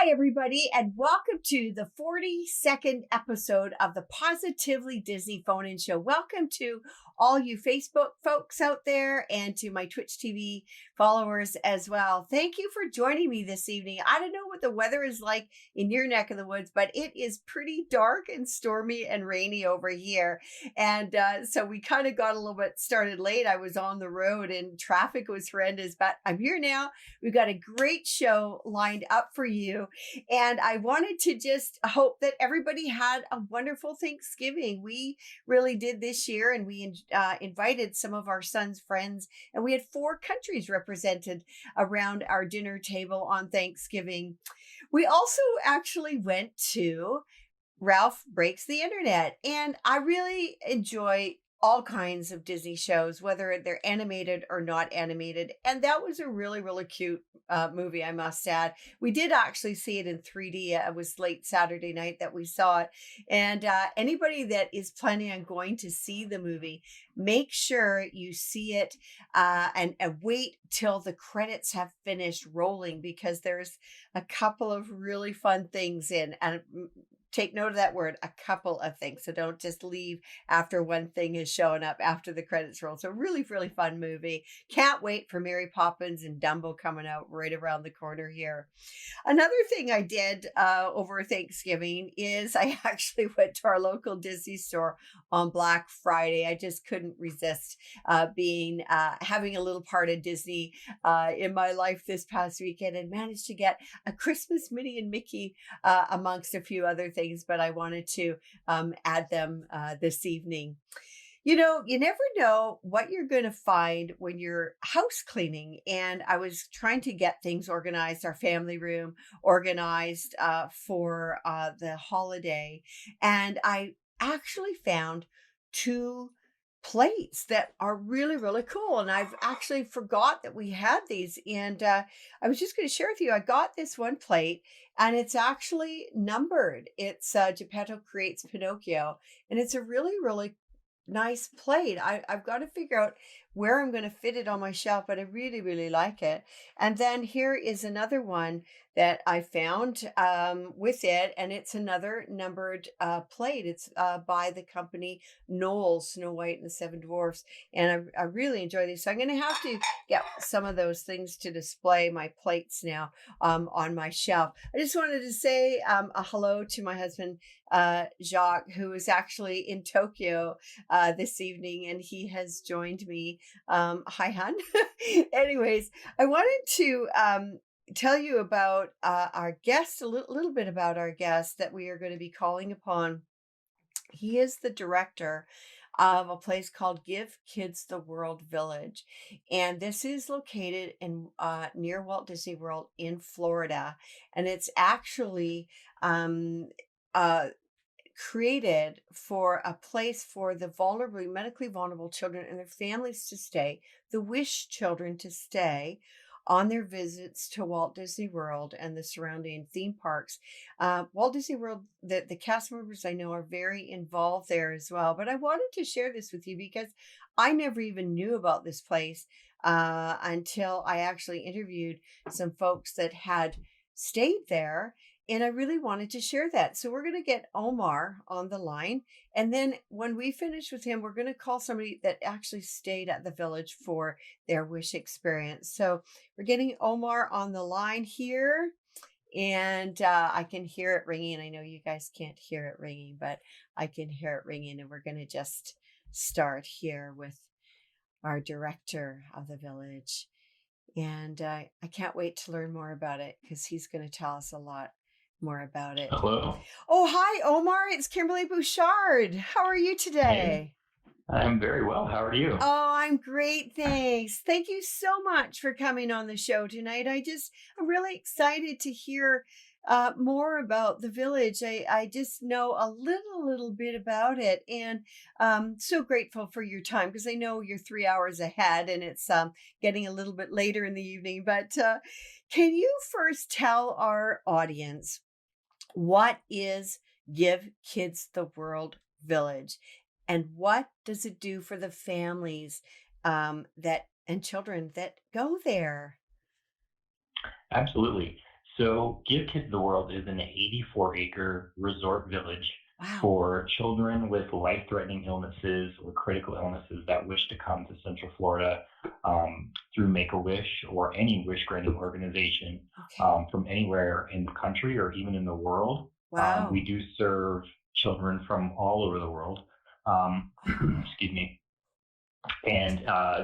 Hi, everybody, and welcome to the 42nd episode of the Positively Disney Phone-In Show. Welcome to all you Facebook folks out there and to my Twitch TV followers as well. Thank you for joining me this evening. I don't know what the weather is like in your neck of the woods, but it is pretty dark and stormy and rainy over here. And so we kind of got a little bit started late. I was on the road and traffic was horrendous, but I'm here now. We've got a great show lined up for you. And I wanted to just hope that everybody had a wonderful Thanksgiving. We really did this year, and we invited some of our son's friends, and we had 4 countries represented around our dinner table on Thanksgiving. We also actually went to Ralph Breaks the Internet, and I really enjoy all kinds of Disney shows, whether they're animated or not animated. And that was a really, really cute movie, I must add. We did actually see it in 3D. It was late Saturday night that we saw it. And anybody that is planning on going to see the movie, make sure you see it and wait till the credits have finished rolling, because there's a couple of really fun things in. And take note of that word, a couple of things. So don't just leave after one thing is showing up after the credits roll. So really, really fun movie. Can't wait for Mary Poppins and Dumbo coming out right around the corner here. Another thing I did over Thanksgiving is I actually went to our local Disney store on Black Friday. I just couldn't resist having a little part of Disney in my life this past weekend, and managed to get a Christmas Minnie and Mickey amongst a few other things, but I wanted to add them this evening. You know, you never know what you're going to find when you're house cleaning. And I was trying to get things organized, our family room organized for the holiday. And I actually found 2 plates that are really, really cool. And I've actually forgot that we had these. And I was just going to share with you, I got this one plate and it's actually numbered. It's Geppetto Creates Pinocchio. And it's a really, really nice plate. I've got to figure out where I'm going to fit it on my shelf, but I really, really like it. And then here is another one that I found with it, and it's another numbered plate. It's by the company Knoll, Snow White and the 7 Dwarfs, and I really enjoy these. So I'm going to have to get some of those things to display my plates now on my shelf. I just wanted to say a hello to my husband, Jacques, who is actually in Tokyo this evening, and he has joined me. Hi, hon. Anyways, I wanted to tell you about our guest, a little bit about our guest that we are going to be calling upon. He is the director of a place called Give Kids the World Village. And this is located in near Walt Disney World in Florida. And it's actually created for a place for the medically vulnerable children and their families to stay, the Wish children to stay on their visits to Walt Disney World and the surrounding theme parks. Walt Disney World, the cast members I know are very involved there as well. But I wanted to share this with you because I never even knew about this place until I actually interviewed some folks that had stayed there. And I really wanted to share that. So we're going to get Omar on the line. And then when we finish with him, we're going to call somebody that actually stayed at the village for their Wish experience. So we're getting Omar on the line here. And I can hear it ringing. I know you guys can't hear it ringing, but I can hear it ringing. And we're going to just start here with our director of the village. And I can't wait to learn more about it because he's going to tell us a lot more about it. Hello. Oh, hi, Omar. It's Kimberly Bouchard. How are you today? Hey, I'm very well. How are you? Oh, I'm great. Thanks. Thank you so much for coming on the show tonight. I'm really excited to hear more about the village. I just know a little bit about it, and so grateful for your time because I know you're 3 hours ahead and it's getting a little bit later in the evening. But can you first tell our audience what is Give Kids the World Village, and what does it do for the families and children that go there? Absolutely. So, Give Kids the World is an 84-acre resort village Wow. for children with life-threatening illnesses or critical illnesses that wish to come to Central Florida through Make-A-Wish or any wish-granting organization Okay. from anywhere in the country or even in the world. We Wow. do serve children from all over the world. Um, Oh, excuse me, and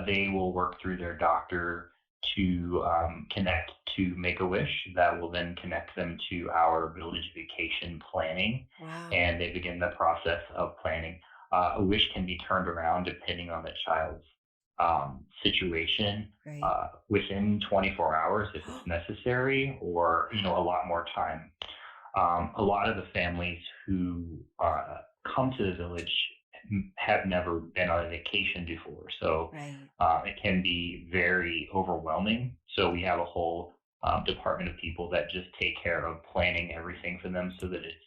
they will work through their doctor to connect to Make a Wish. That will then connect them to our village vacation planning, wow. and they begin the process of planning. A wish can be turned around depending on the child's situation Great. within 24 hours if it's necessary, or a Wow. lot more time. A lot of the families who come to the village have never been on a vacation before, so Right. it can be very overwhelming. So we have a whole department of people that just take care of planning everything for them, so that it's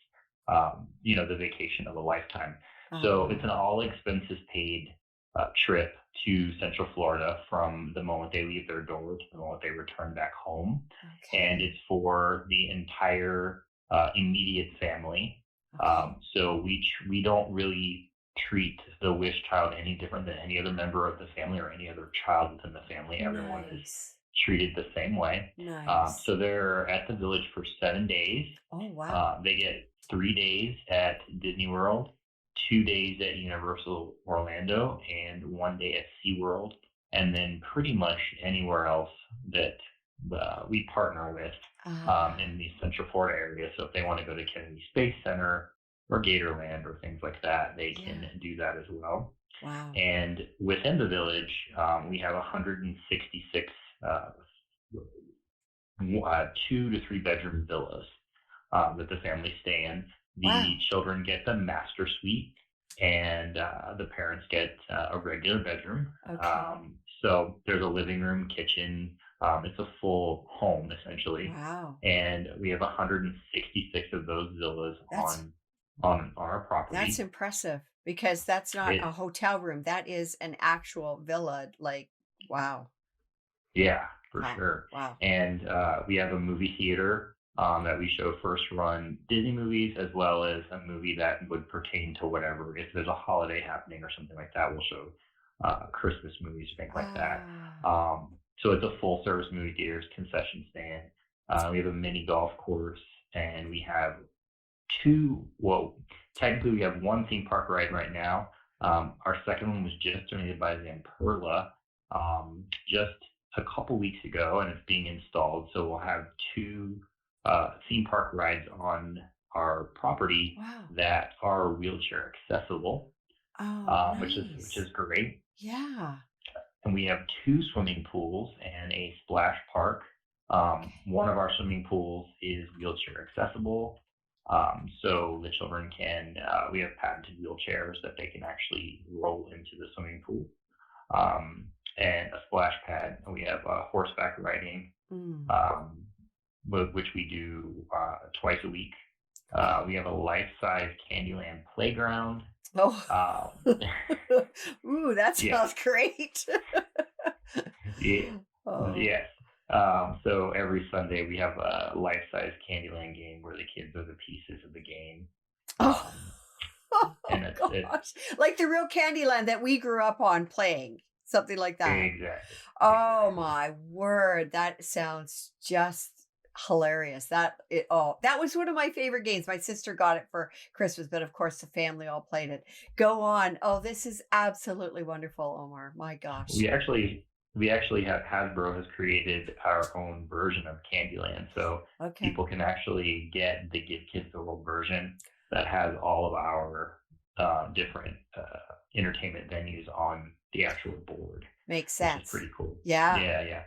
the vacation of a lifetime. So it's an Oh, all expenses paid trip to Central Florida from the moment they leave their door to the moment they return back home, and okay. it's for the entire immediate family. Okay. So we don't really treat the wish child any different than any other member of the family or any other child within the family. Everyone is Nice. treated the same way. Nice. So they're at the village for 7 days. Oh, wow. They get 3 days at Disney World, 2 days at Universal Orlando, and 1 day at SeaWorld, and then pretty much anywhere else that we partner with Ah, in the Central Florida area. So if they want to go to Kennedy Space Center or Gatorland or things like that, they can yeah. do that as well. Wow. And within the village, we have 166 uh, 2 to 3 bedroom villas that the families stay in. The Wow. children get the master suite, and the parents get a regular bedroom. Okay. So there's a living room, kitchen. It's a full home essentially, Wow. and we have 166 of those villas That's on our that's property. impressive because that's not a It hotel room. That is an actual villa. Like, wow. Yeah, for Wow. sure. Wow. And we have a movie theater that we show first run Disney movies, as well as a movie that would pertain to whatever. If there's a holiday happening or something like that, we'll show Christmas movies, things like that. Ah. So it's a full service movie theater, concession stand. We have a mini golf course, and we have well, technically we have one theme park ride right now. Our second one was just donated by Zamperla just a couple weeks ago, and it's being installed. So we'll have two theme park rides on our property Wow. that are wheelchair accessible, Oh, which is nice. great. Yeah. And we have two swimming pools and a splash park. Okay. One of our swimming pools is wheelchair accessible. So the children can, we have patented wheelchairs that they can actually roll into the swimming pool. Um, and a splash pad. We have horseback riding, Mm, um, which we do twice a week. okay. We have a life-size Candyland playground. Oh. Um, Ooh, that yeah, sounds great. yeah, Oh. yes. So every Sunday we have a life-size Candyland game where the kids are the pieces of the game, Oh. um, Oh and it's gosh. Like the real Candyland that we grew up on playing, something like that. exactly, Oh exactly. my word, that sounds just hilarious. That was one of my favorite games. My sister got it for Christmas, but of course the family all played it. Go on. Oh, this is absolutely wonderful, Omar. My gosh. We actually have Hasbro has created our own version of Candyland, so Okay. people can actually get the Give Kids the World version that has all of our different entertainment venues on the actual board, Makes which is sense. pretty cool. Yeah. Yeah, yeah.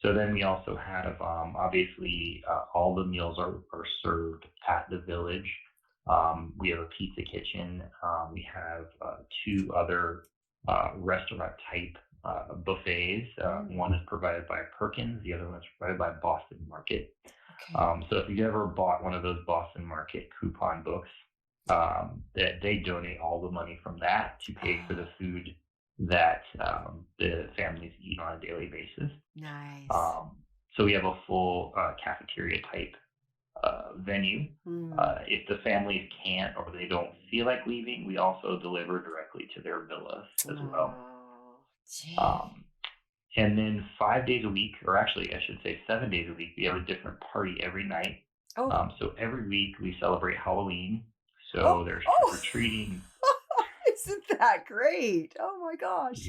So then we also have obviously all the meals are served at the village. We have a pizza kitchen. We have two other restaurant type buffets. Mm, One is provided by Perkins, the other one is provided by Boston Market. okay. So if you ever bought one of those Boston Market coupon books, that they donate all the money from that to pay for the Oh, food that the families eat on a daily basis. nice. Um, So we have a full cafeteria type venue. Mm. If the families can't or they don't feel like leaving, we also deliver directly to their villas as well. Oh, gee. Um, and then 5 days a week, or actually, I should say 7 days a week, we have a different party every night. Oh, So every week we celebrate Halloween. oh, So there's trick oh. or treating. Isn't that great? Oh my gosh.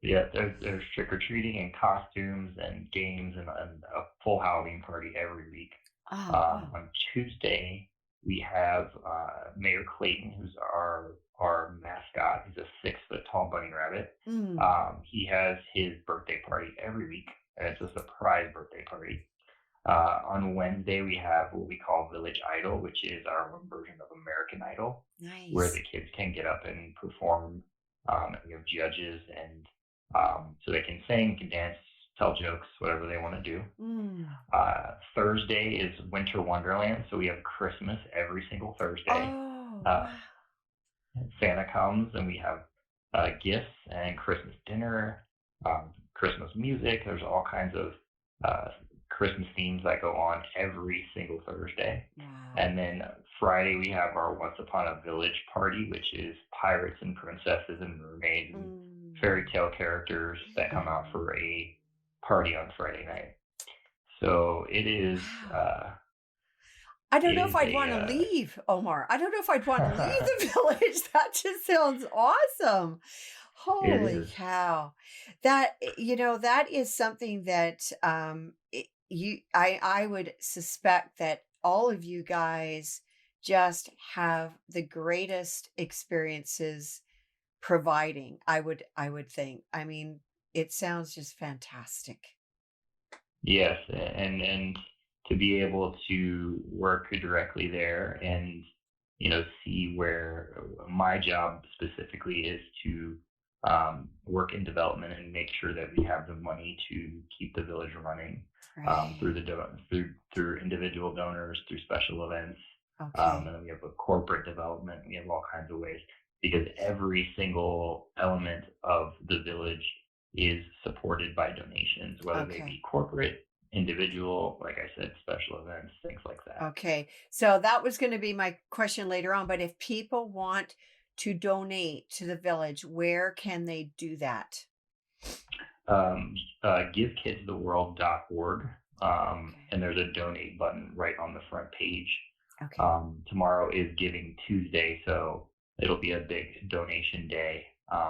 Yeah, there's trick or treating and costumes and games and a full Halloween party every week. Oh, wow. On Tuesday, we have Mayor Clayton, who's our mascot. He's a 6 foot tall bunny rabbit. Mm. He has his birthday party every week, and it's a surprise birthday party. On Wednesday, we have what we call Village Idol, which is our own version of American Idol, where Nice. the kids can get up and perform. And we have judges, and so they can sing, can dance, tell jokes, whatever they want to do. Mm. Thursday is Winter Wonderland, so we have Christmas every single Thursday. Oh, Uh, wow. Santa comes, and we have gifts and Christmas dinner, Christmas music. There's all kinds of uh, Christmas themes that go on every single Thursday. Wow. And then Friday, we have our Once Upon a Village party, which is pirates and princesses and mermaids and Mm. fairy tale characters that come out for a party on Friday night. So Wow. I it don't know if is I'd want to a leave, Omar. I don't know if I'd want to leave the village. That just sounds awesome. it Holy is. cow. That that is something that I would suspect that all of you guys just have the greatest experiences providing. I would think. I mean, it sounds just fantastic. Yes, and to be able to work directly there and see where my job specifically is to work in development and make sure that we have the money to keep the village running through Right. through individual donors, through special events, and Okay. then we have a corporate development. We have all kinds of ways because every single element of the village is supported by donations, whether they Okay. be corporate, individual, like I said, special events, things like that. Okay. So that was going to be my question later on. But if people want to donate to the village, where can they do that? Um, givekidstheworld.org, Okay. and there's a donate button right on the front page. Okay. Tomorrow is Giving Tuesday, so it'll be a big donation day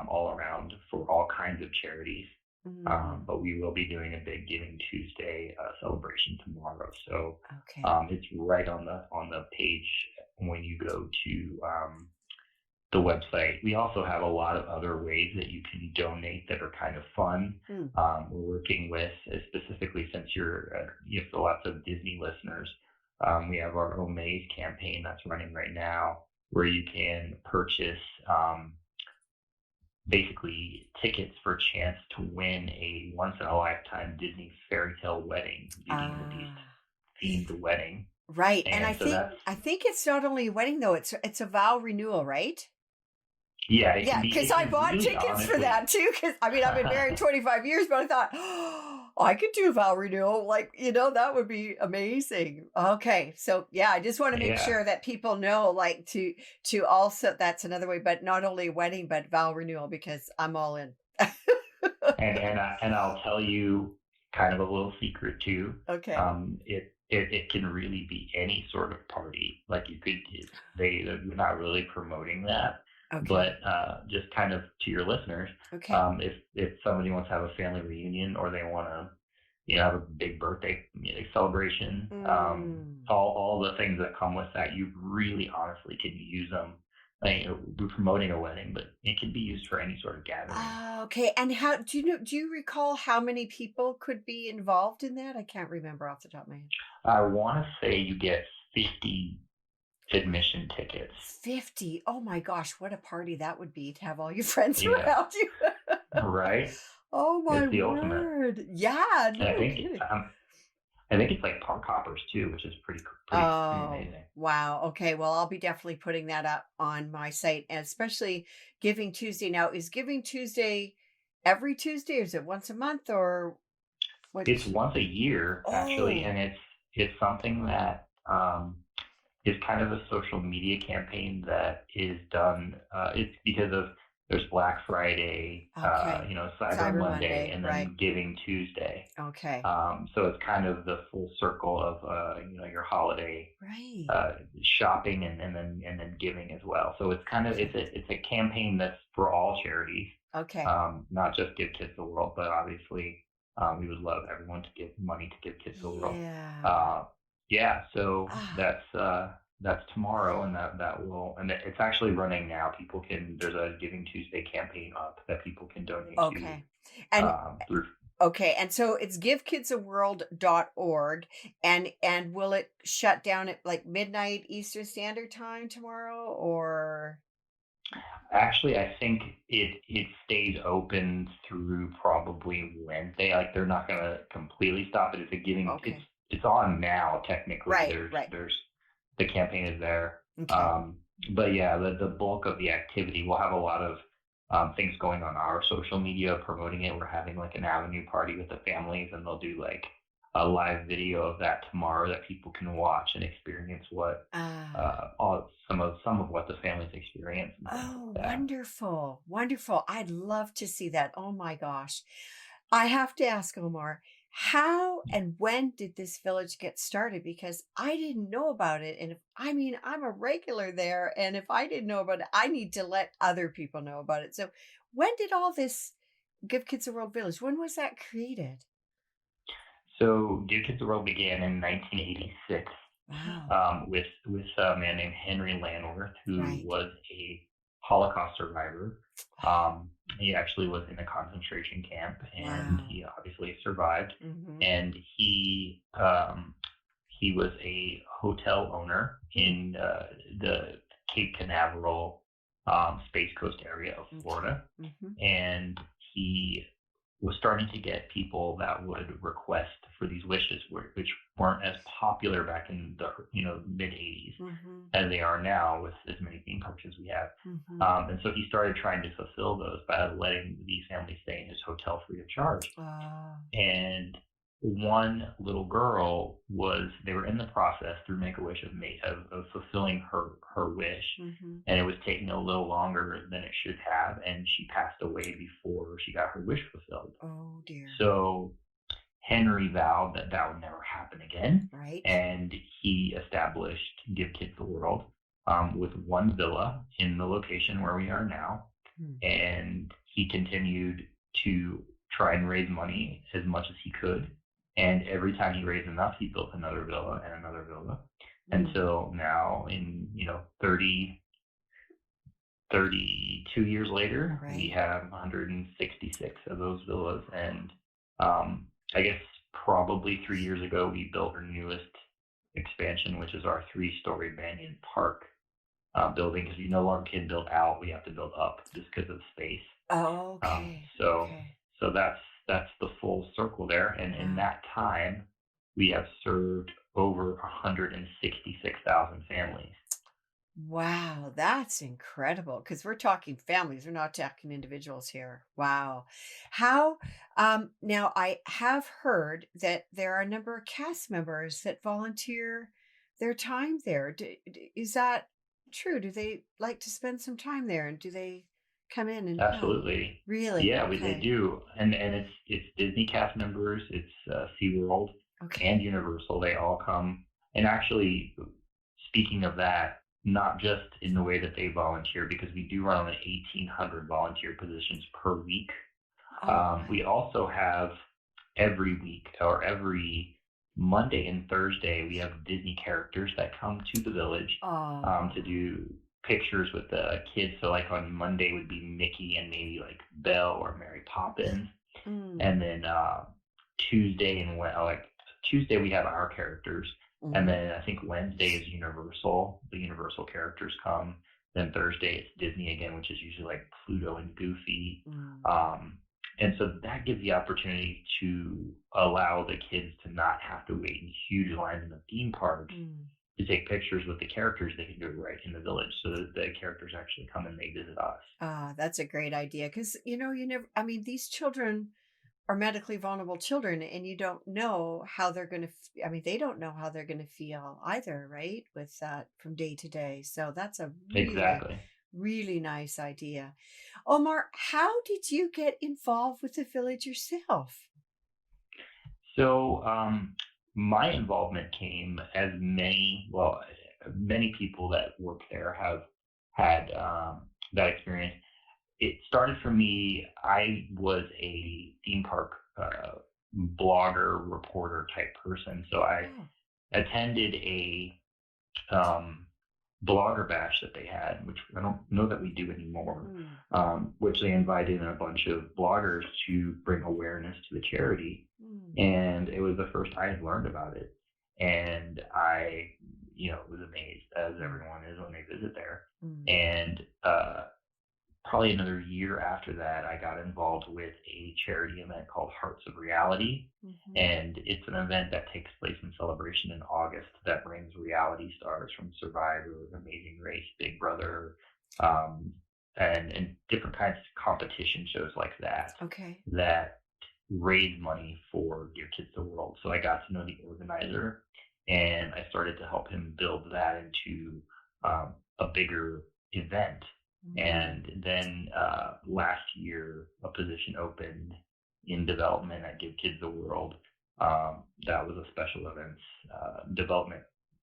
all around for all kinds of charities. Mm, But we will be doing a big Giving Tuesday celebration tomorrow. So okay. it's right on the page when you go to the website. We also have a lot of other ways that you can donate that are kind of fun. Mm, We're working with, specifically since you have lots of Disney listeners, we have our Omaze campaign that's running right now, where you can purchase basically tickets for a chance to win a once in a lifetime Disney fairy tale wedding, Beauty and the Beast ah, themed wedding. right. And I And so think that's, I think it's not only a wedding though. It's a vow renewal, right? yeah, Yeah, because it I can bought really tickets for honestly, that too. Because I mean, I've been married 25 years, but I thought, oh, I could do a vow renewal. Like, that would be amazing. Okay, so yeah, I just want to make yeah. sure that people know, like, to also that's another way, but not only a wedding, but vow renewal because I'm all in. And I'll tell you kind of a little secret too. Okay. It can really be any sort of party. Like they're not really promoting that, Okay. but just kind of to your listeners, Okay. if somebody wants to have a family reunion or they want to have a big birthday celebration, Mm. all the things that come with that, you really honestly can use them. Like, we're promoting a wedding, but it can be used for any sort of gathering. Okay. And how do you recall how many people could be involved in that? I can't remember off the top of my head. I want to say you get 50 admission tickets. 50. Oh my gosh, what a party that would be to have all your friends Yeah, around you. right. Oh my It's the ultimate, word. Yeah, and no kidding. I think it's like park hoppers too, which is pretty Oh, amazing. wow. Okay, well, I'll be definitely putting that up on my site, and especially Giving Tuesday. Now, is Giving Tuesday every Tuesday, or is it once a month, or It's Which, once a year actually, oh, and it's something that is kind of a social media campaign that is done. It's because of there's Black Friday, okay. Cyber Cyber Monday, Monday, and right. then Giving Tuesday. Okay. So it's kind of the full circle of your holiday Right. shopping and then giving as well. So it's kind of Okay. it's a campaign that's for all charities, Okay. not just Give Kids the World, but obviously we would love everyone to give money to Give Kids the World. Yeah. Uh, yeah, so Ah, that's tomorrow, and that will and it's actually running now. People can there's a Giving Tuesday campaign up that people can donate to okay. And through. okay, and so it's givekidsaworld.org, and will it shut down at like midnight Eastern Standard Time tomorrow, or Actually, I think it stays open through probably Wednesday. Like they're not gonna completely stop it. It's a giving. okay. It's on now technically. Right, There's right. there's the campaign is there. Okay. Um, but yeah, the bulk of the activity, we'll have a lot of things going on our social media promoting it. We're having like an avenue party with the families, and they'll do like a live video of that tomorrow that people can watch and experience what Ah. some of what the families experience and things Oh, like that. wonderful. Wonderful. I'd love to see that. Oh my gosh. I have to ask Omar, how and when did this village get started? Because I didn't know about it. And if I mean, I'm a regular there. And if I didn't know about it, I need to let other people know about it. So, when did all this Give Kids a World Village, when was that created? So Give Kids the World began in 1986 Wow. with a man named Henry Landworth, who Right. was a Holocaust survivor. He actually was in a concentration camp, and Wow. he obviously survived. Mm-hmm. And he was a hotel owner Hmm. in the Cape Canaveral Space Coast area of Okay. Florida, Mm-hmm. and he was starting to get people that would request for these wishes, which weren't as popular back in the mid '80s Mm-hmm. as they are now with as many theme parks as we have. Mm-hmm. And so he started trying to fulfill those by letting these families stay in his hotel free of charge. Uh, And one little girl they were in the process through Make a Wish of fulfilling her wish, mm-hmm. and it was taking a little longer than it should have, and she passed away before she got her wish fulfilled. Oh dear. So Henry vowed that that would never happen again, Right. and he established Give Kids the World with one villa in the location where we are now, Hmm. and he continued to try and raise money as much as he could. And every time he raised enough, he built another villa and another villa Hmm. until now, in 32 years later, we Right. have 166 of those villas. And I guess probably 3 years ago, we built our newest expansion, which is our three-story Banyan Park building, because we no longer can build out; we have to build up just because of space. Oh, Um, okay. so Okay. so that's the full circle there, and in Wow. that time, we have served over 166,000 families. Wow, that's incredible because we're talking families, we're not talking individuals here. Wow. How now I have heard that there are a number of cast members that volunteer their time there. Is that true? Do they like to spend some time there and do they come in and help? Absolutely, Really? yeah, they Okay. do, and it's Disney cast members, it's SeaWorld and Okay. Universal. They all come, and actually, speaking of that, not just in the way that they volunteer, because we do run on 1,800 volunteer positions per week. Oh We my. also have every week or every Monday and Thursday, we have Disney characters that come to the village to Oh. do pictures with the kids. So, like on Monday would be Mickey and maybe like Belle or Mary Poppins, and Mm. then Tuesday and like Tuesday we have our characters, and Hmm. then I think Wednesday is Universal. The Universal characters come. Then Thursday it's Disney again, which is usually like Pluto and Goofy. Mm. Um, and so that gives the opportunity to allow the kids to not have to wait in huge lines in the theme parks Mm. to take pictures with the characters. They can do it right in the village, so that the characters actually come and they visit us. Ah, that's a great idea because you never, I mean, these children are medically vulnerable children, and you don't know how they're going to, I mean, they don't know how they're going to feel either, right? With that from day to day. So that's a really, Exactly. really nice idea. Omar, how did you get involved with the village yourself? So my involvement came as many people that work there have had that experience. It started for me. I was a theme park blogger, reporter type person. So I Oh. attended a um, blogger bash that they had, which I don't know that we do anymore, Mm. which they invited in a bunch of bloggers to bring awareness to the charity. Mm. And it was the first I had learned about it. And I, was amazed, as Mm. everyone is when they visit there. Mm. And probably another year after that, I got involved with a charity event called Hearts of Reality. Mm-hmm. And it's an event that takes place in Celebration in August that brings reality stars from Survivor, Amazing Race, Big Brother, um, and different kinds of competition shows like that Okay. that raise money for Give Kids the World. So I got to know the organizer, and I started to help him build that into a bigger event. Mm. And then last year, a position opened in development at Give Kids the World. That was a special events development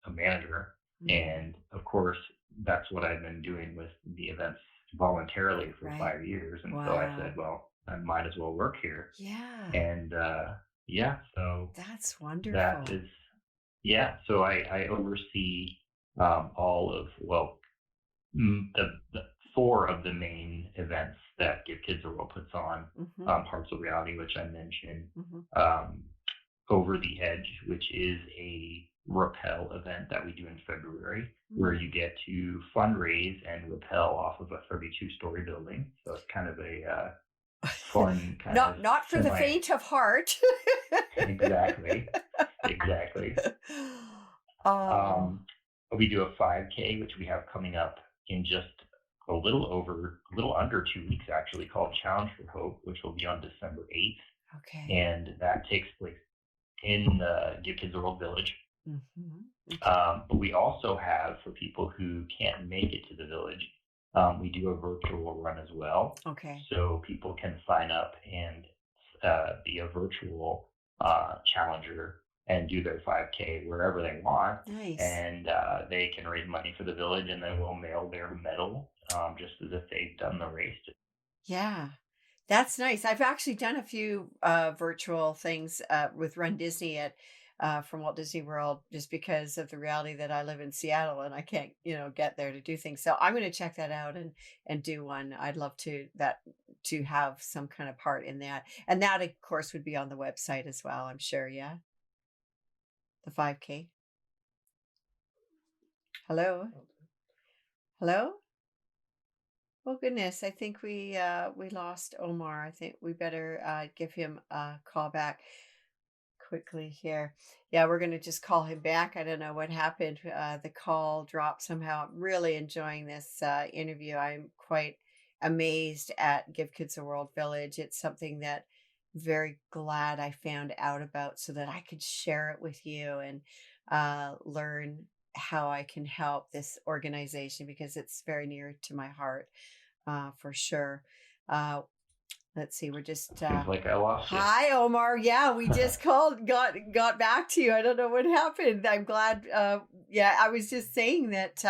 manager. Mm. And of course, that's what I've been doing with the events voluntarily for Right. 5 years. And so I said, Wow. well, I might as well work here. Yeah. And yeah, so That's that wonderful. is, yeah, so I oversee all of, the four of the main events that Give Kids the World puts on. Mm-hmm. Hearts of Reality, which I mentioned, Mm-hmm. um, Over the Edge, which is a rappel event that we do in February, where Mm. you get to fundraise and rappel off of a 32-story building. So it's kind of a fun kind of Not for the semi. faint of heart. Exactly, exactly. Oh, Um, we do a 5K, which we have coming up in just a little under 2 weeks actually, called Challenge for Hope, which will be on December 8th. okay. And that takes place in the Give Kids the World Village. Mm-hmm. Okay. But we also have, for people who can't make it to the village, we do a virtual run as well. Okay. So people can sign up and be a virtual challenger and do their 5K wherever they want. Nice. And they can raise money for the village, and then we'll mail their medal just as if they've done the race. Yeah. That's nice. I've actually done a few virtual things with Run Disney at from Walt Disney World, just because of the reality that I live in Seattle and I can't, get there to do things. So I'm going to check that out and do one. I'd love to have some kind of part in that, and that of course would be on the website as well. I'm sure. Yeah, the 5K. Hello, hello. Oh goodness, I think we lost Omar. I think we better give him a call back quickly here. Yeah, we're going to just call him back. I don't know what happened. The call dropped somehow. I'm really enjoying this interview. I'm quite amazed at Give Kids a World Village. It's something that very glad I found out about so that I could share it with you and learn how I can help this organization, because it's very near to my heart, for sure. Uh, let's see, we're just Seems like I lost you. hi Omar. Yeah, we just called, got back to you. I don't know what happened. I'm glad. Yeah, I was just saying that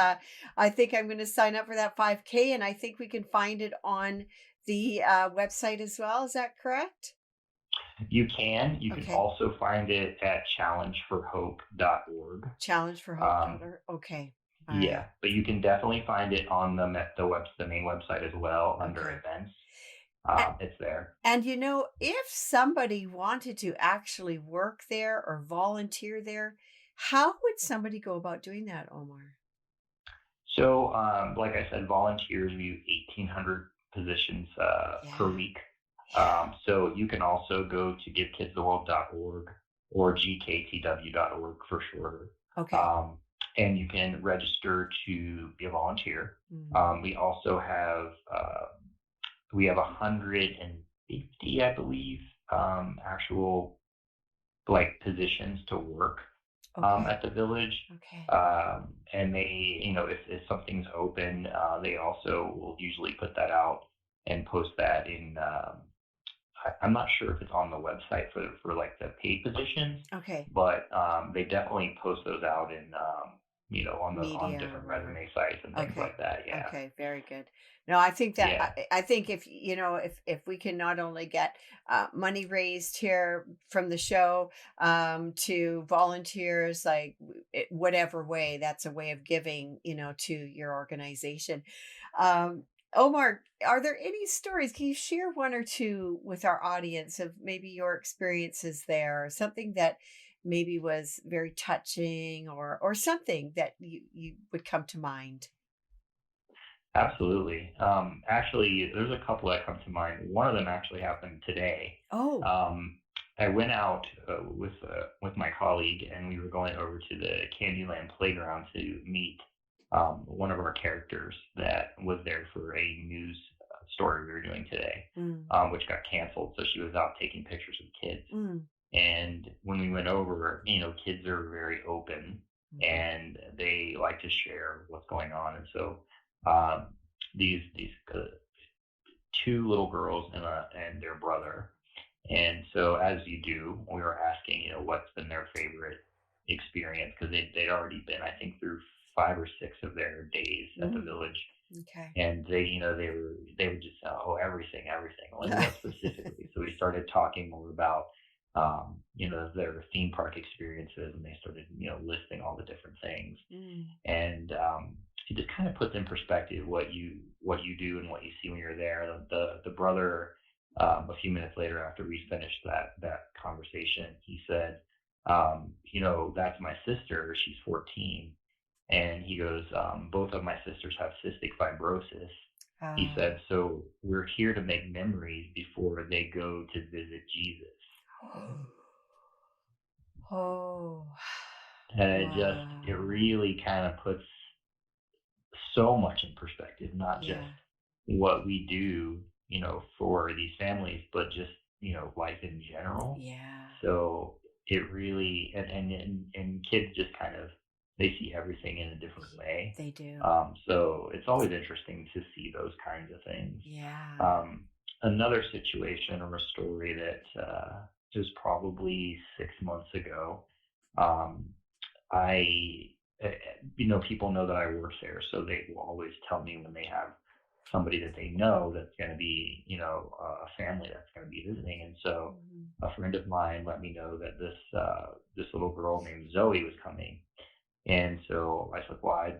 I think I'm going to sign up for that 5K, and I think we can find it on the website as well. Is that correct? You can. You can Okay. also find it at challengeforhope.org. Challenge for Hope Um, daughter. Okay. All yeah, right. but you can definitely find it on the main website as well under Okay. events. A- It's there. And if somebody wanted to actually work there or volunteer there, how would somebody go about doing that, Omar? So, like I said, volunteers, we use 1,800 positions per Yeah. week. Yeah. So you can also go to givekidstheworld.org or gktw.org for shorter. Okay. Um, and you can register to be a volunteer. Mm. We also have we have 150, I believe, actual like positions to work Okay. at the village. Okay. And they, if something's open, they also will usually put that out and post that in. I'm not sure if it's on the website for like the paid positions, Okay. but they definitely post those out in on Media or different whatever. resume sites and things Okay. like that. Yeah, Okay. Very good. No, I think that yeah, I think if if we can not only get money raised here from the show to volunteers, like whatever way, that's a way of giving, to your organization. Um, Omar, are there any stories? Can you share one or two with our audience of maybe your experiences there, or something that maybe was very touching, or something that you would come to mind? absolutely. Actually, there's a couple that come to mind. One of them actually happened today. Oh. Um, I went out with my colleague, and we were going over to the Candyland playground to meet one of our characters that was there for a news story we were doing today, Mm, which got canceled. So she was out taking pictures of kids. mm, And when we went over, kids are very open mhm. and they like to share what's going on. And so um, these two little girls and their brother. And so as you do, we were asking, what's been their favorite experience because they'd already been, I think, through 5 or 6 of their days at the Mm, village, okay. and they would just say, oh, everything, like what specifically. So we started talking more about their theme park experiences, and they started listing all the different things, Mm, and it just kind of puts in perspective what you do and what you see when you're there. The brother, a few minutes later after we finished that conversation, he said, that's my sister, she's 14. And he goes, both of my sisters have cystic fibrosis. He ah. said, so we're here to make memories before they go to visit Jesus. Oh. And it Wow. really kind of puts so much in perspective, not just Yeah. what we do, for these families, but just, life in general. Yeah. So it really, and kids just kind of, they see everything in a different way. They do. So it's always interesting to see those kinds of things. Yeah. Um, Another situation or a story that was probably 6 months ago. Um, I, people know that I work there, so they will always tell me when they have somebody that they know that's going to be, a family that's going to be visiting. And so Mhm. a friend of mine let me know that this little girl named Zoe was coming. And so I said, well,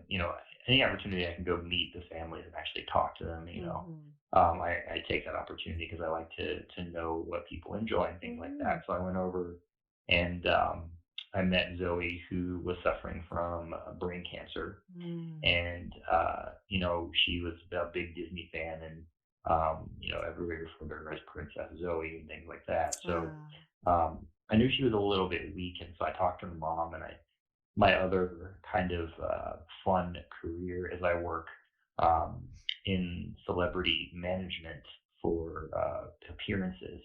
any opportunity I can go meet the families and actually talk to them, Mhm. I take that opportunity because I like to know what people enjoy and things like Mhm. that. So I went over and I met Zoe, who was suffering from brain cancer, Mm. and she was a big Disney fan, and everybody referred to her as Princess Zoe and things like that. So Ah. I knew she was a little bit weak, and so I talked to her mom, and my other kind of fun career is I work um, in celebrity management for appearances.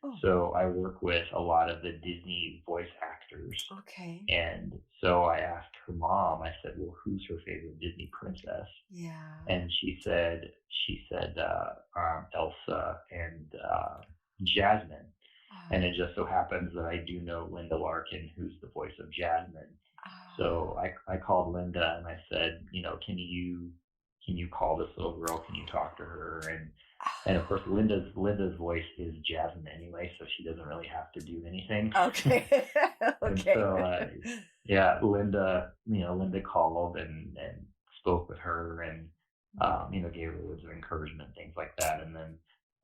Oh, So I work with a lot of the Disney voice actors. okay. And so I asked her mom, I said, well, who's her favorite Disney princess? Yeah. And she said Elsa and Jasmine. And Ah. it just so happens that I do know Linda Larkin, who's the voice of Jasmine. Ah. So I called Linda and I said, can you call this little girl? Can you talk to her? And of course Linda's voice is Jasmine anyway, so she doesn't really have to do anything. Okay. And Okay. so yeah, Linda called and spoke with her and gave her words of encouragement, things like that. And then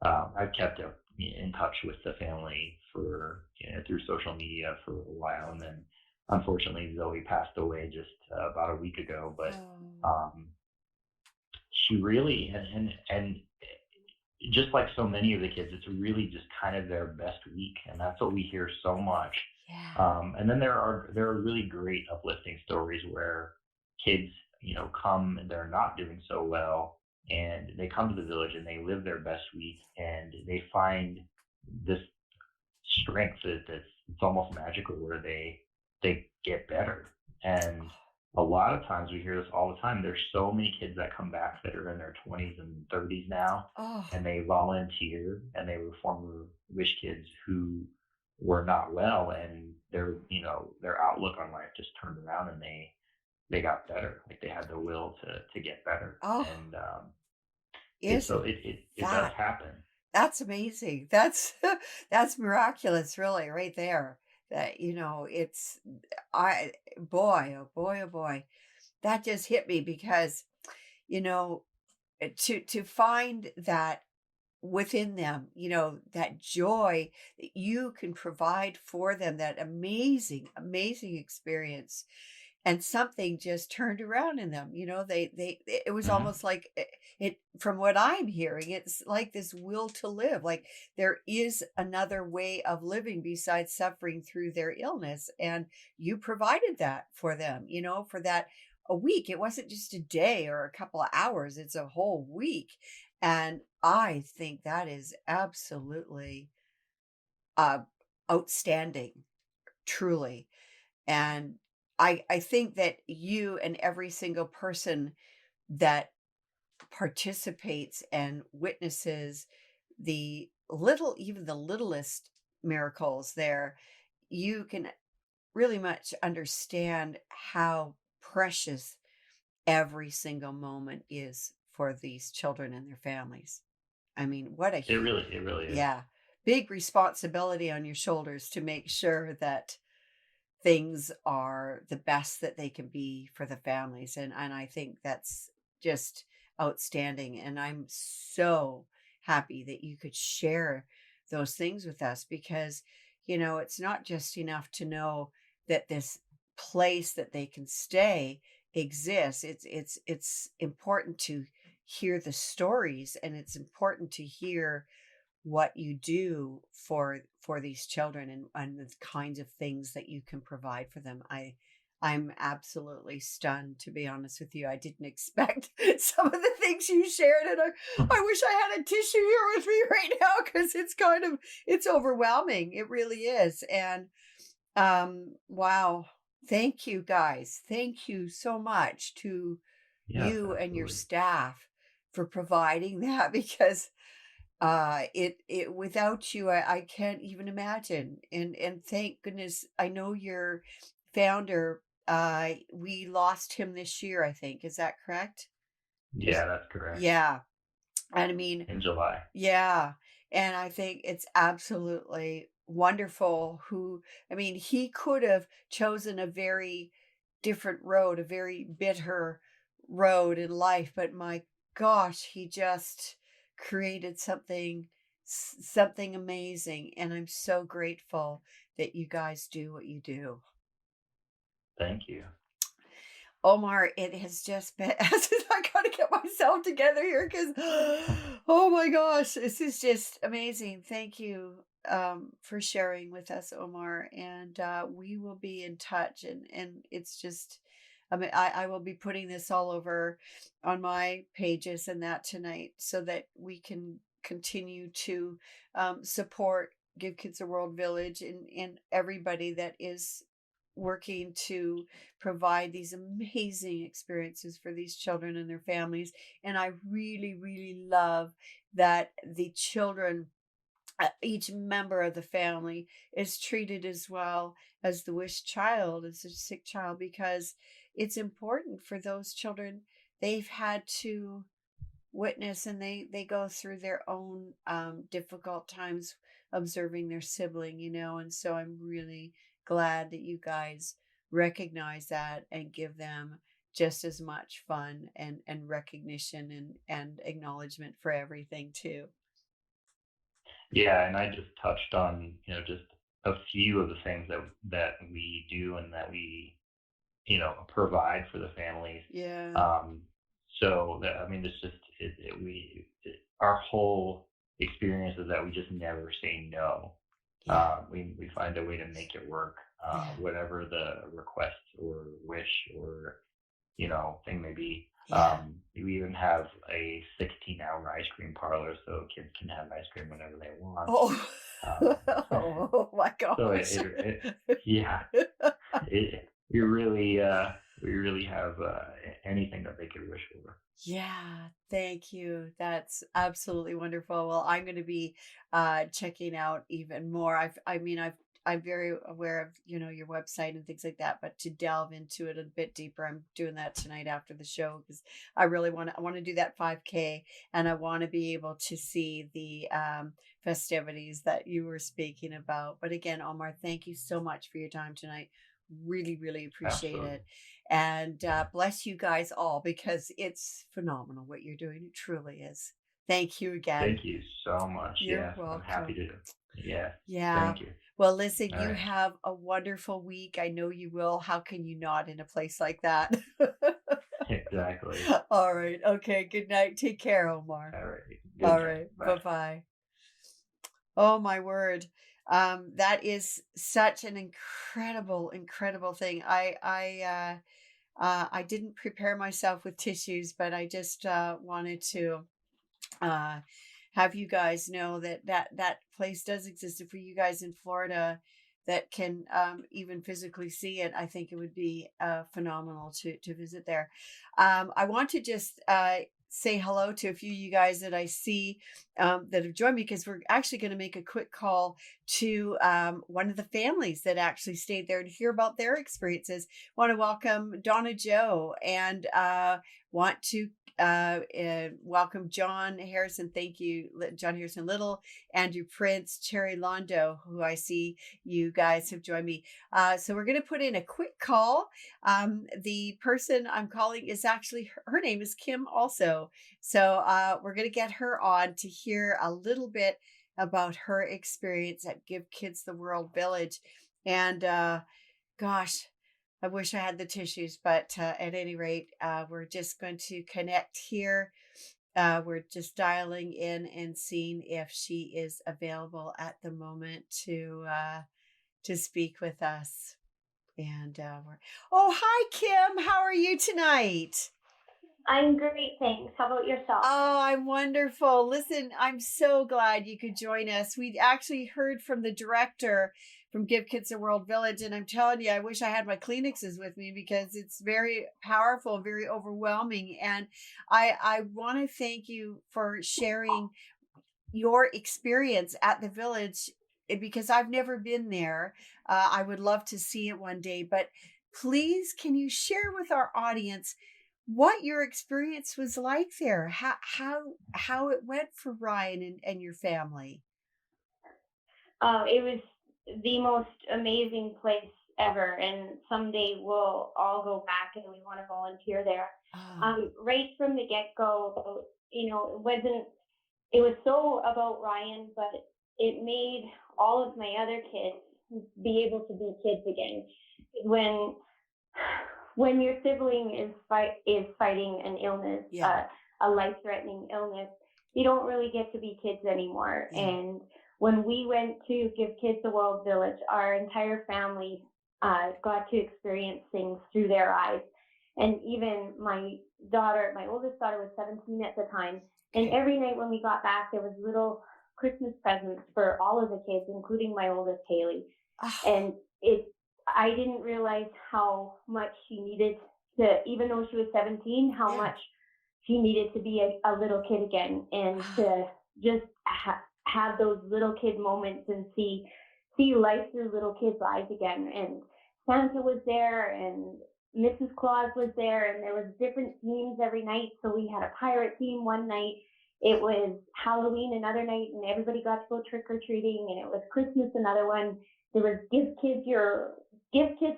I've kept up in touch with the family for through social media for a while, and then unfortunately Zoe passed away just about a week ago. But Oh, she really and just like so many of the kids, it's really just kind of their best week, and that's what we hear so much. yeah. And then there are really great uplifting stories where kids, come and they're not doing so well, and they come to the village and they live their best week, and they find this strength it's almost magical where they get better. And a lot of times we hear this all the time. There's so many kids that come back that are in their 20s and 30s now, Oh, and they volunteer and they were former wish kids who were not well, and their outlook on life just turned around, and they got better. Like they had the will to get better, oh, and so isn't it does that happen. that's amazing. That's that's miraculous, really, right there. That it's I boy, oh boy, oh boy, that just hit me because you know to find that within them, that joy that you can provide for them, that amazing, amazing experience. And something just turned around in them. It was Hmm. almost like from what I'm hearing, it's like this will to live. Like there is another way of living besides suffering through their illness. And you provided that for them, for that a week. It wasn't just a day or a couple of hours, it's a whole week. And I think that is absolutely uh, outstanding, truly. And I think that you and every single person that participates and witnesses even the littlest miracles there, you can really much understand how precious every single moment is for these children and their families. I mean, It really is. yeah, big responsibility on your shoulders to make sure that things are the best that they can be for the families, and I think that's just outstanding, and I'm so happy that you could share those things with us because, it's not just enough to know that this place that they can stay exists. It's important to hear the stories, and it's important to hear what you do for these children, and the kinds of things that you can provide for them. I'm absolutely stunned, to be honest with you. I didn't expect some of the things you shared, and I wish I had a tissue here with me right now because it's overwhelming. It really is. And wow. Thank you guys. Thank you so much to Yes, you and your absolutely. staff for providing that because it without you, I can't even imagine. And thank goodness, I know your founder, we lost him this year, I think. Is that correct? Is Yeah, that's correct. Yeah. And I mean, In July. yeah. And I think it's absolutely wonderful I mean, he could have chosen a very different road, a very bitter road in life, but my gosh, he just created something amazing. And I'm so grateful that you guys do what you do. Thank you. Omar, it has just been I gotta get myself together here because oh my gosh, this is just amazing. Thank you for sharing with us, Omar. And we will be in touch, and it's just I mean I will be putting this all over on my pages and that tonight so that we can continue to support Give Kids a World Village and everybody that is working to provide these amazing experiences for these children and their families. And I really, really love that the children, each member of the family, is treated as well as the wish child, as a sick child, because it's important for those children. They've had to witness, and they go through their own difficult times observing their sibling, and so I'm really glad that you guys recognize that and give them just as much fun and recognition and acknowledgement for everything too. Yeah, and I just touched on, just a few of the things that we do and that we, provide for the families. Yeah. Um, so that, I mean, it's just our whole experience is that we just never say no. Yeah. We find a way to make it work, Yeah. whatever the request or wish or thing may be. Yeah. We even have a 16-hour ice cream parlor, so kids can have ice cream whenever they want. Oh, Um, oh my so gosh. yeah, we really have anything that they could wish for. Yeah, thank you. That's absolutely wonderful. Well, I'm going to be checking out even more. I'm very aware of, your website and things like that, but to delve into it a bit deeper, I'm doing that tonight after the show because I want to do that 5K, and I want to be able to see the festivities that you were speaking about. But again, Omar, thank you so much for your time tonight. Really, really appreciate Absolutely. it. And bless you guys all because it's phenomenal what you're doing. It truly is. Thank you again. Thank you so much. You're Yes, I'm happy welcome. to. Yeah, Yeah. thank you. Well, listen, All you right. have a wonderful week. I know you will. How can you not in a place like that? Exactly. All right. Okay. Good night. Take care, Omar. All right. Good All night. right. Bye. Bye bye. Oh my word. That is such an incredible, incredible thing. I didn't prepare myself with tissues, but I just wanted to uh, have you guys know that place does exist. And for you guys in Florida that can even physically see it, I think it would be phenomenal to visit there. I want to just say hello to a few of you guys that I see that have joined me because we're actually going to make a quick call to one of the families that actually stayed there to hear about their experiences. Want to welcome Donna Joe and want to welcome John Harrison. Thank you, John Harrison Little, Andrew Prince, Cherry Londo, who I see you guys have joined me. So we're going to put in a quick call. The person I'm calling is actually, her name is Kim also. So we're going to get her on to hear a little bit about her experience at Give Kids the World Village. And gosh, I wish I had the tissues, but at any rate, we're just going to connect here. We're just dialing in and seeing if she is available at the moment to speak with us. And oh, hi, Kim. How are you tonight? I'm great, thanks. How about yourself? Oh, I'm wonderful. Listen, I'm so glad you could join us. We actually heard from the director from Give Kids a World Village, and I'm telling you, I wish I had my Kleenexes with me because it's very powerful, very overwhelming. And I want to thank you for sharing your experience at the village because I've never been there. I would love to see it one day, but please, can you share with our audience what your experience was like there? How it went for Ryan and your family? It was the most amazing place ever, and someday we'll all go back and we want to volunteer there. Oh, Right from the get go, it wasn't. It was so about Ryan, but it made all of my other kids be able to be kids again. When when your sibling is fighting an illness, yeah, a life threatening illness, you don't really get to be kids anymore. yeah. And when we went to Give Kids the World Village, our entire family got to experience things through their eyes. And even my oldest daughter was 17 at the time. And Okay. every night when we got back, there was little Christmas presents for all of the kids, including my oldest Haley. Oh, And I didn't realize how much she needed to, even though she was 17, how yeah. much she needed to be a little kid again and Oh, to just have those little kid moments and see life through little kids' eyes again. And Santa was there and Mrs. Claus was there, and there was different themes every night. So we had a pirate theme one night. It was Halloween another night, and everybody got to go trick or treating. And it was Christmas another one. There was Give Kids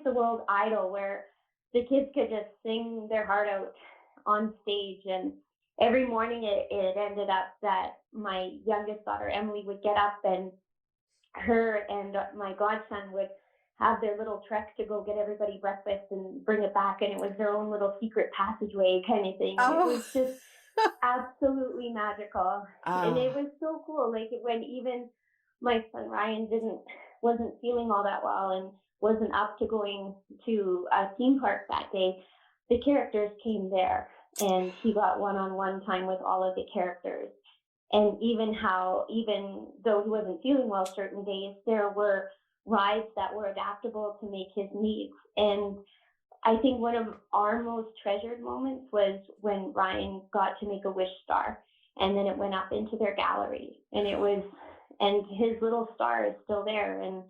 the World Idol, where the kids could just sing their heart out on stage. And every morning it ended up that my youngest daughter, Emily, would get up, and her and my godson would have their little trek to go get everybody breakfast and bring it back. And it was their own little secret passageway kind of thing. And it oh, was just absolutely magical. And it oh, was so cool. Like when even my son Ryan wasn't feeling all that well and wasn't up to going to a theme park that day, the characters came there, and he got one-on-one time with all of the characters. And even though he wasn't feeling well certain days, there were rides that were adaptable to make his needs. And I think one of our most treasured moments was when Ryan got to make a wish star, and then it went up into their gallery, and his little star is still there. And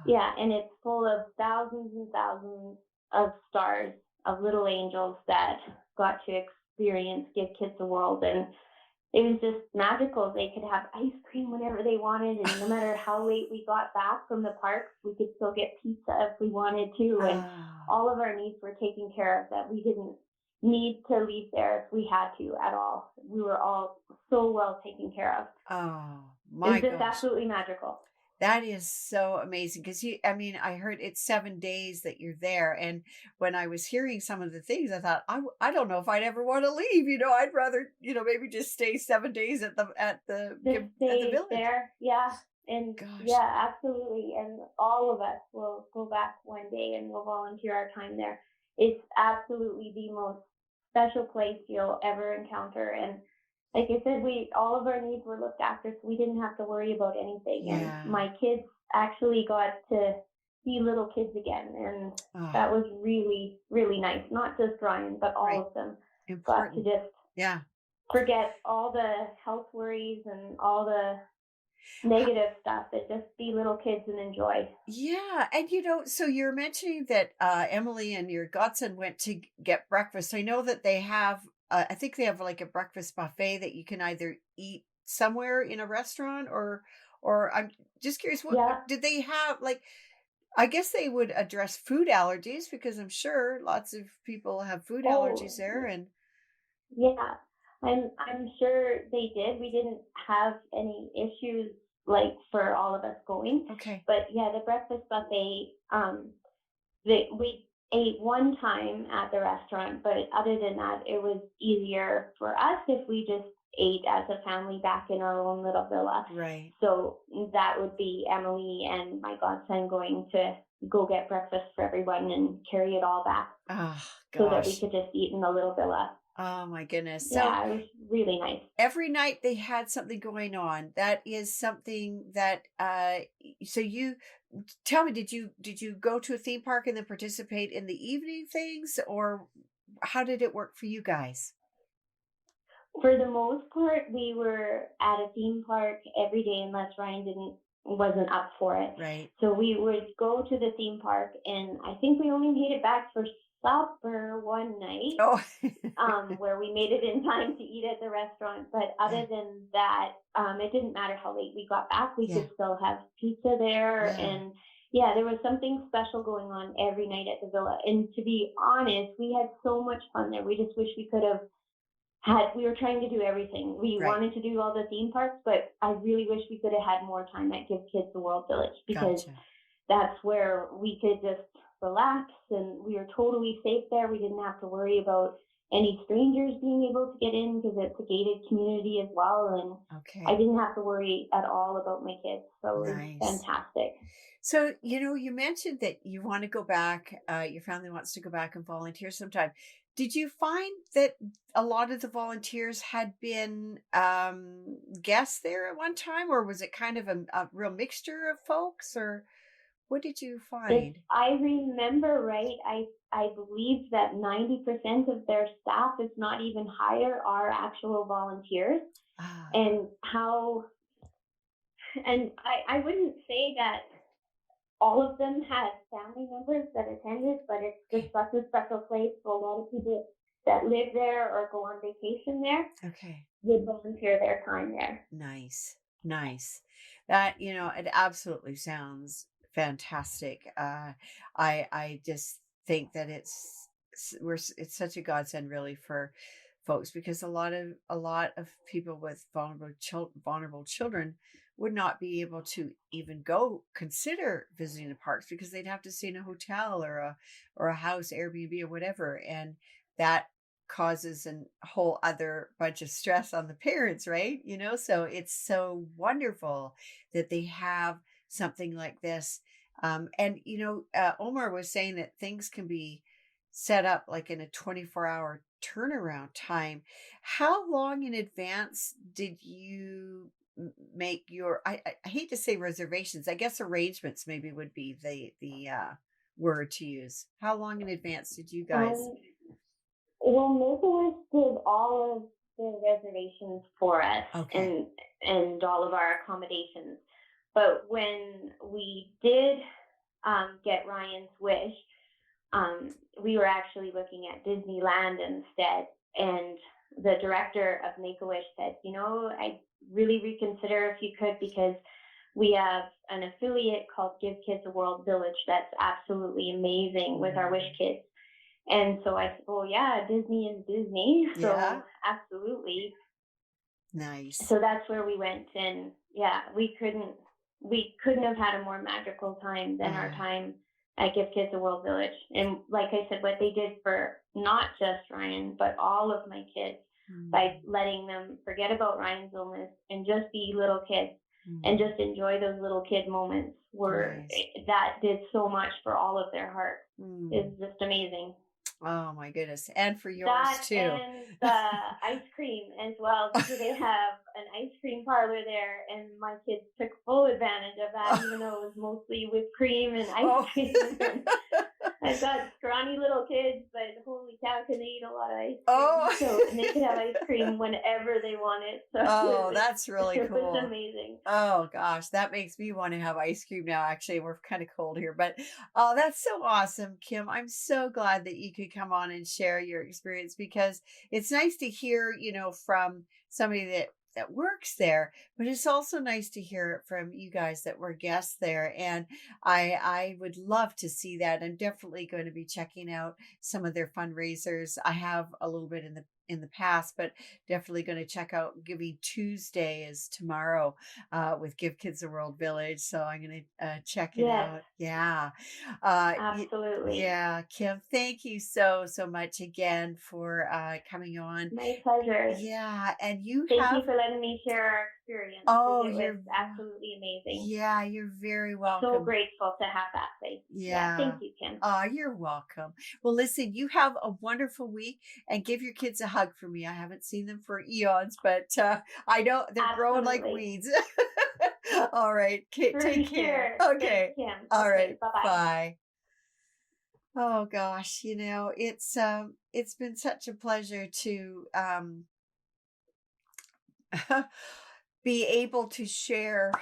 yeah, and it's full of thousands and thousands of stars, of little angels that got to experience Give Kids a World. And it was just magical. They could have ice cream whenever they wanted, and no matter how late we got back from the parks, we could still get pizza if we wanted to. And all of our needs were taken care of, that we didn't need to leave there if we had to at all. We were all so well taken care of. Oh, It my was just gosh. absolutely magical. That is so amazing, because I heard it's 7 days that you're there. And when I was hearing some of the things, I thought, I don't know if I'd ever want to leave. I'd rather, maybe just stay 7 days at the village. There. Yeah. And Gosh. yeah, absolutely. And all of us will go back one day and we'll volunteer our time there. It's absolutely the most special place you'll ever encounter. And like I said, all of our needs were looked after, so we didn't have to worry about anything. Yeah. And my kids actually got to see little kids again, and that was really, really nice. Not just Ryan, but all of them got to just forget all the health worries and all the negative stuff, and just be little kids and enjoy. Yeah. And so you're mentioning that Emily and your godson went to get breakfast. I know that they have I think they have like a breakfast buffet that you can either eat somewhere in a restaurant, or I'm just curious, what did they have? Like, I guess they would address food allergies, because I'm sure lots of people have food allergies there. And yeah, I'm sure they did. We didn't have any issues like for all of us going. Okay. But yeah, the breakfast buffet, we ate one time at the restaurant, but other than that, it was easier for us if we just ate as a family back in our own little villa. Right. So that would be Emily and my godson going to go get breakfast for everyone and carry it all back. So that we could just eat in the little villa. Oh my goodness. Yeah, it was really nice. Every night they had something going on. That is something that so you tell me, did you go to a theme park and then participate in the evening things, or how did it work for you guys? For the most part, we were at a theme park every day unless Ryan wasn't up for it. Right. So we would go to the theme park, and I think we only made it back for supper one night, where we made it in time to eat at the restaurant. But other than that, it didn't matter how late we got back. We could still have pizza there. And yeah, there was something special going on every night at the villa. And to be honest, we had so much fun there. We just wish we could have we were trying to do everything. We wanted to do all the theme parks, but I really wish we could have had more time at Give Kids a World Village, because that's where we could just relax, and we were totally safe there. We didn't have to worry about any strangers being able to get in, because it's a gated community as well. And I didn't have to worry at all about my kids. So it was fantastic. So, you mentioned that you want to go back, your family wants to go back and volunteer sometime. Did you find that a lot of the volunteers had been guests there at one time, or was it kind of a real mixture of folks, or what did you find? If I remember right, I believe that 90% of their staff, if not even higher, are actual volunteers. And I wouldn't say that all of them had family members that attended, but it's just such a special place. So a lot of people that live there or go on vacation there would volunteer their time there. Nice. That, it absolutely sounds fantastic. I just think that it's such a godsend, really, for folks, because a lot of people with vulnerable children would not be able to even consider visiting the parks, because they'd have to stay in a hotel or a house, Airbnb or whatever, and that causes a whole other bunch of stress on the parents, right? So it's so wonderful that they have something like this. And Omar was saying that things can be set up like in a 24-hour turnaround time. How long in advance did you make your, I hate to say reservations, I guess arrangements maybe would be the word to use. How long in advance did you guys? Well, Make-A-Wish did all of the reservations for us, Okay. and all of our accommodations. But when we did get Ryan's wish, we were actually looking at Disneyland instead. And the director of Make-A-Wish said, I really reconsider if you could, because we have an affiliate called Give Kids a World Village that's absolutely amazing with our Wish Kids. And so I said, well, yeah, Disney is Disney. So Yeah. absolutely. Nice. So that's where we went. And yeah, we couldn't have had a more magical time than our time at Give Kids a World Village. And like I said, what they did for not just Ryan, but all of my kids, by letting them forget about Ryan's illness and just be little kids and just enjoy those little kid moments, that did so much for all of their hearts. It's just amazing. Oh my goodness. And for yours that too. And the ice cream as well. So they have an ice cream parlor there, and my kids took full advantage of that, even though it was mostly whipped cream and ice cream. I've got scrawny little kids, but holy cow, can they eat a lot of ice cream? So and they could have ice cream whenever they want it. So that's really cool. It was amazing. Oh gosh, that makes me want to have ice cream now. Actually, we're kind of cold here, but oh, that's so awesome, Kim. I'm so glad that you could come on and share your experience, because it's nice to hear, from somebody that works there, but it's also nice to hear it from you guys that were guests there. And I would love to see that. I'm definitely going to be checking out some of their fundraisers. I have a little bit in the past, but definitely going to check out Giving Tuesday is tomorrow with Give Kids a World Village. So I'm going to check it out. Yeah. Absolutely. Yeah. Kim, thank you so much again for coming on. My pleasure. Yeah. And thank you for letting me share our experience. Oh, it was absolutely amazing. Yeah, you're very welcome. So grateful to have that place. Yeah. Thank you, Kim. Oh, you're welcome. Well, listen, you have a wonderful week, and give your kids a hug for me. I haven't seen them for eons, but I know they're growing like weeds. All right. Take care. Okay. Thanks, Kim. All right. Bye-bye. Bye. Oh gosh, it's been such a pleasure to be able to share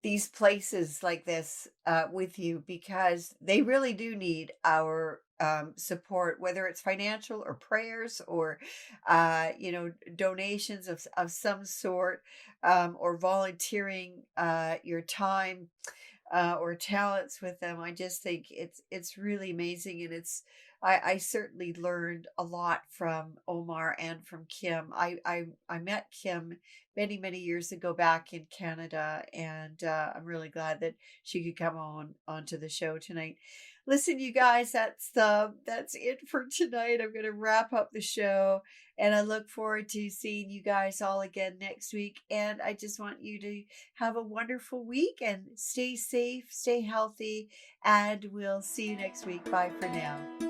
these places like this with you, because they really do need our support, whether it's financial or prayers or donations of some sort, or volunteering your time or talents with them. I just think it's really amazing, and I certainly learned a lot from Omar and from Kim. I met Kim many years ago back in Canada, and I'm really glad that she could come onto the show tonight. Listen, you guys, that's it for tonight. I'm going to wrap up the show, and I look forward to seeing you guys all again next week. And I just want you to have a wonderful week and stay safe, stay healthy, and we'll see you next week. Bye for now.